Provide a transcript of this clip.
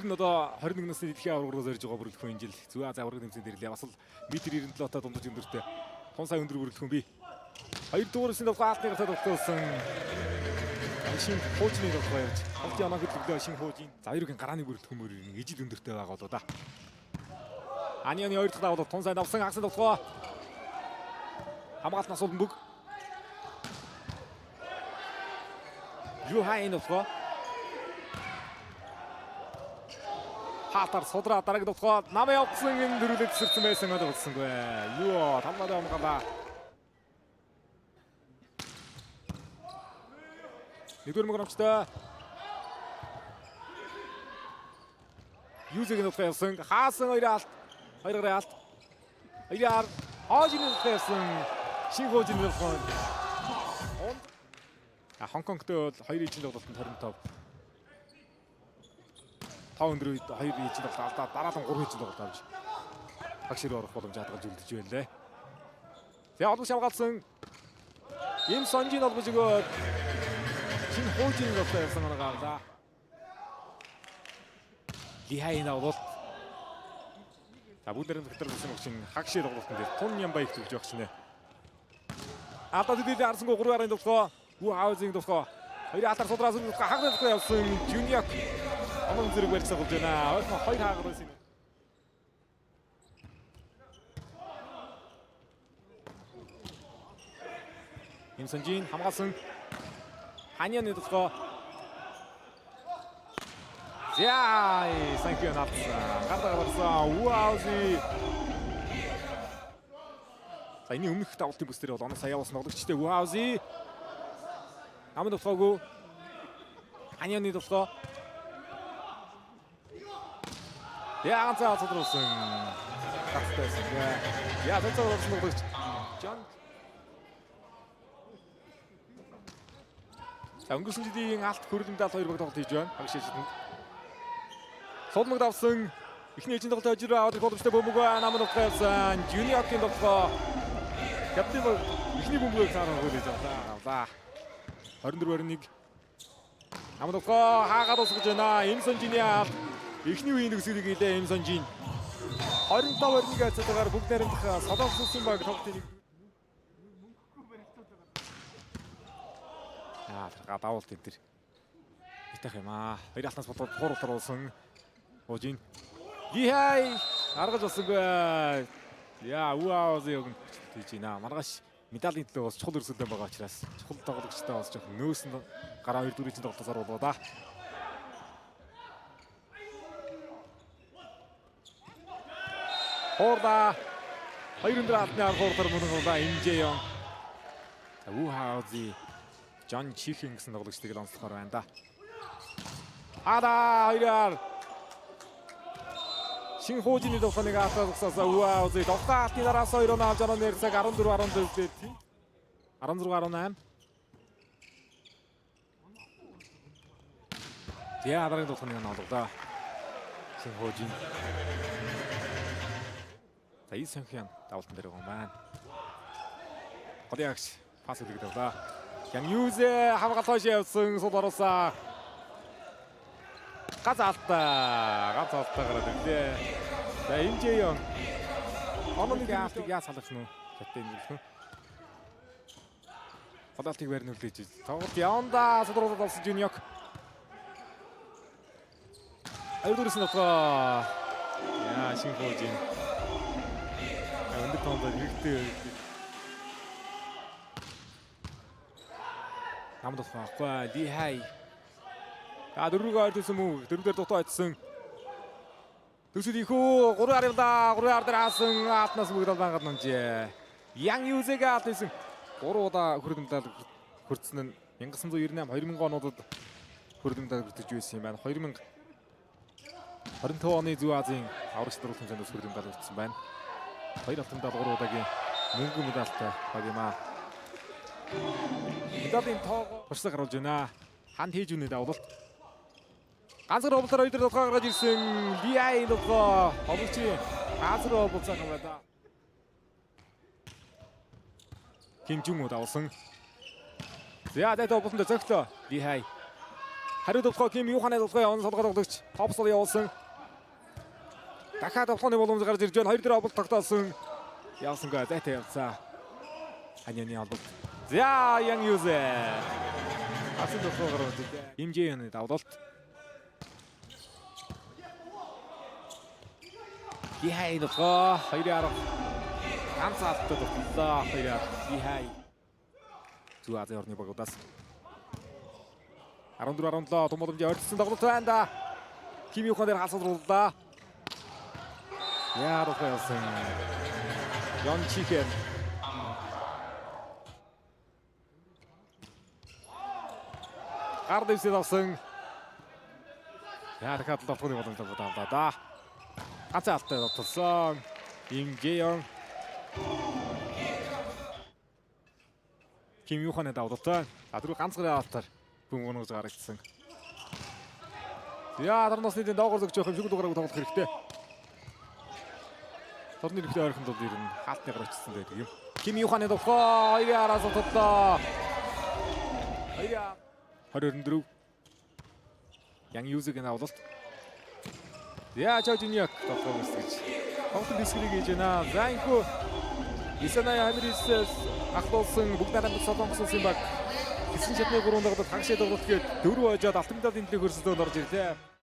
Бүгд нь одоо 21 насны дэлхийн аваргаас ирж байгаа бүрэлдэхүүн жил Зүй Аз аварга тэмцээнд ирлээ. Бас л метр 97 та дундаж өндөртэй. Тун сая өндөр бүрэлдэхүүн бий. 2 дугаарсын давхар хаалтны гартад тогтоосон. Шинэ хуучны давхар явж. Олж оноо хөдлөлөө шинэ хуучийн. За хоёрын гарааны бүрэлдэхүүн мөр ижил өндөртэй байгаа болоо да. Анианы 2 дахь давхар тун сая давсан агсан давхар. Хамгаалт насуулан бүг. Юхайн давхар. Хатар содраа дараагийн давхар намаа явуулсан энэ дөрүлөд тесэрсэн байсан одоо болсонгүй. Юу тамнадаа амгалаа. Нэгдүгээр мөнгөмчтэй. Юзэг давхар явсан. Хаасан хоёр алт. Хоёр гараа алт. Аяар хоожины давхар явсан. Шинэ хоожины давхар. Хонконгтой бол 2 ижил тоглолтод 25. 5 өндөр үед 2 ижил тоглолт алдаа дараалан 3 ижил тоглолт авч багшир орох боломж хадгалж үлдэж байлаа. Тэгээ олгож хамгаалсан Им Сонжин олгож өгөөд шинэ хоожины давхар явсан нэг авлаа. Лихайн авлал. Бүгдээрээ доктор болсон чинь хагшир тоглолтын дээр тун ям баяг төлж явах шинэ. Алдаа дэдээ арсангүй 3 гарын давхар Хаузын давхар. Хоёр алдар судраас хагас давхар явсан Жуниор. Аман зэрэг барьцаа болж байна. Ойрхон 2 хаагар байсан. Им Сонжин хамгаалсан. Ханяны давхар. Яа, санкью наатсан. Гардаа барсан. Хаузи. За энэ өмнөх давлтын бүс дээр бол оноо сая явуулсан тоглогчтой Хаузи. Аман давхаргүй. Ханяны давхар. Яагаад цаа цодруулсан. Хатайсан. Яа цодруулсан тоглогч. Жон. Өнгөрсөн жилийн алт хөрөлмөд 2 баг тоглолт хийж байна. Хагшижинд. Сулмаг давсан. Эхний эжийн тоглолт хожироо аваад боломжтой бөмбөг намын давхар явсан. Жуниорын давхар. Капитан эхний бөмбөгийг цаараа хөрөж авлаа. 24-21. Намын давхар хаагаад усгаж байна. Им Сонжины алт. Эхний үеийн өсгөлийг хийлээ Им Сонжин. 25-21 хацаагаар бүгд найрамдах Солонгосын баг тоглолтын нэг. Давуулт энэ төр. Итэх юм аа. Хоёр алтнаас болоод хууруултар болсон. Хожин. Лихай аргаж болсонгүй. Яа, Хаузи өгн хийж байна. Маргааш медалийн төлөө бас чухал өрсөлдөөн байгаа учраас чухал тоглогчтой бас жоохон нөөс нь гараа 2 4-ийн тоглолтоос оруулаа да. Хорда 2 өндөр алтны хурдар мөнгөлөө Имжэён. Хаузи Жон Чихэн гэсэн тоглогчдыг онцлохоор байна да. Хоёроор шинэ хоожины давхарыг атаасаа Хаузи давхар алтны дараас 2 оноо авч орон нэрсэг 14-14 дээр 16-18. Яа дараагийн давхарыг авлаа. Шинэ хоожин. За Санхян давалтан дээр байгаа юм байна. Годягч пас үлгэж авлаа. Ям Юзэ хамгаалт хойш явсан сул оруулсан. Гац алтаа гараад ирлээ. За Имжэён. Онооны гаалтыг яа салгах нь вэ? Капитан хэлэх нь. Годалтыг барьна үлдээж. Тоглолт явандаа судруулаад болсон Жуниор. Айдуурс нотгоо. Яа шинэ хоожин. Өндөр тоонд хэрэгтэй. Намд болохгүй Лихай. Дөрвөөр ойртсон мүү? Дөрвөөр дутаа очсон. Төсөл ихөө 3 арилда 3 ар дээр хаасан алтнаас бүгд бангаад нэмжээ. Ян Юзэг алтсан 3 удаа хөрөлмөд хүртсэн нь 1998 2000 онуудад хөрөлмөд хүртэж байсан юм байна. 2025 оны Зүй Азийн аврагч дурлалын зандаас хөрөлмөд хүртсэн байна. 2 алтандаа 3 удаагийн мөнгө медальтай баг юм аа. Медалийн тоогоо туршлагаа гаруулж байна. Ханд хийж үнэ давлалт. Ганцхан облтоор 2 дээр давхар гаргаж ирсэн Лиай нөгөө облчи ганцхан облцаа юм байна. Ким Жун давсан. За дэд облтонд зөгтөө Лихай. Хариу тоглох Ким Юханы тоглох он солгоод тоглогч топсол явуулсан. Дахиад тоглохны боломж гарч ирж байна. Хоёр дээр авалт тогтоосон. Явсангүй зайтай явцаа. Ханяны авалт. За Ян Юзе. Асан тоглох гараад ирдэ. Имжээний давлалт. Гихай нөхөө 2-10 ганц алдтад боллоо 2-10 Гихай Зүү Азийн орны багуудаас 14-17 том боломжтой ойртсон тоглолт байна. Ким Юхан дээр хасууллаа. Яарах байсан. Ян Чикен Гардивсэд авсан. Яарах хатлахны боломжтой боллоо да. Ганц алдтад болсон. Имжэйон Ким Юханы давлалтай. Түрүү ганц гарын алдтаар бүм өнөөс гарагдсан. Яа дарнасны доогоор зөгж явах юм шиг дугаараа тоглох хэрэгтэй. Торны нөхөд ойрхон бол ер нь хаалтны гар очсон байдаг юм. Ким Юханы тоглоо 2-араас тодлоо. 2-24. Ян Юзегийн давлалт. Яа Жожиньяк тоглох гэж. Тоглох дискрийг хийж байна. За инхүү Исанаа Хамирис ахлуулсан бүгд нарамд солонгосон юм баг. 9 шатны 3 тоглолт хагшаа тоглолт гээд 4 хожоод алтан медалийн төлөв хөрсөлтөнд орж ирлээ.